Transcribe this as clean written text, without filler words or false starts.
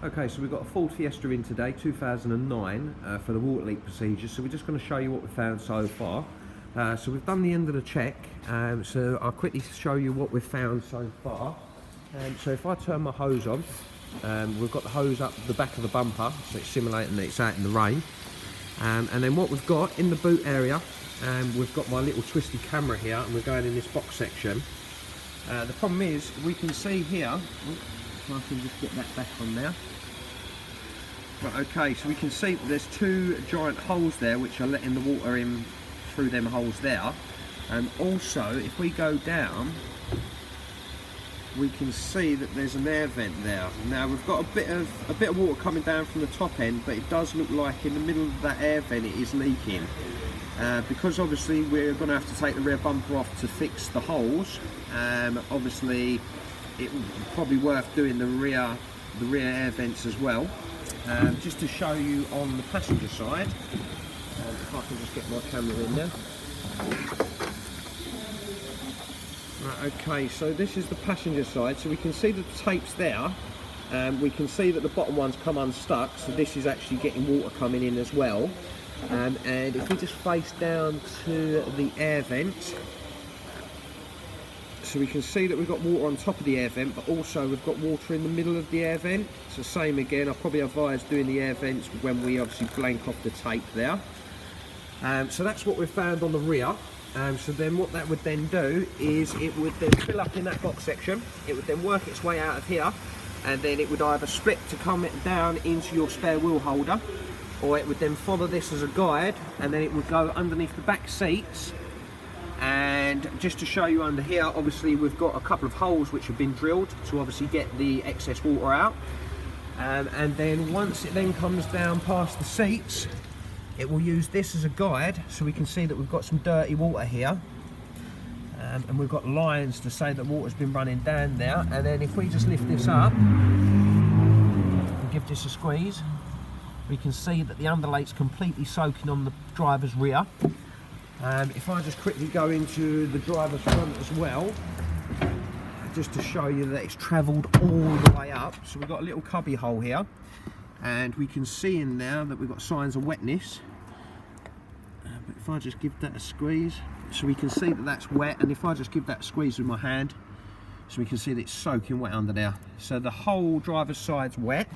Okay, so we've got a Ford Fiesta in today, 2009, for the water leak procedure. So we're just going to show you what we've found so far. So we've done the end of the check, so I'll quickly show you what we've found so far. So if I turn my hose on, we've got the hose up the back of the bumper, so it's simulating that it's out in the rain. And then what we've got in the boot area, we've got my little twisty camera here, and we're going in this box section. The problem is, we can see here, if I can just get that back on now. Right, okay, so we can see that there's two giant holes there which are letting the water in through them holes there. And also, if we go down, we can see that there's an air vent there. Now we've got a bit of water coming down from the top end, but it does look like in the middle of that air vent it is leaking. Because obviously we're going to have to take the rear bumper off to fix the holes. Obviously it would probably worth doing the rear air vents as well. Just to show you on the passenger side, if I can just get my camera in there. Right, okay, so this is the passenger side, so we can see that the tape's there. We can see that the bottom one's come unstuck, so this is actually getting water coming in as well. And if we just face down to the air vent, so we can see that we've got water on top of the air vent, but also we've got water in the middle of the air vent. So same again, I'll probably advise doing the air vents when we obviously blank off the tape there. So that's what we've found on the rear. So then what that would then do is it would then fill up in that box section, it would then work its way out of here, and then it would either split to come down into your spare wheel holder, or it would then follow this as a guide, and then it would go underneath the back seats. And just to show you under here, obviously we've got a couple of holes which have been drilled to obviously get the excess water out. And then once it then comes down past the seats, it will use this as a guide, so we can see that we've got some dirty water here. And we've got lines to say that water's been running down there. And then if we just lift this up and give this a squeeze, we can see that the underlake's completely soaking on the driver's rear. If I just quickly go into the driver's front as well, just to show you that it's travelled all the way up. So we've got a little cubby hole here, and we can see in there that we've got signs of wetness. But if I just give that a squeeze, so we can see that that's wet, and if I just give that a squeeze with my hand, so we can see that it's soaking wet under there. So the whole driver's side's wet.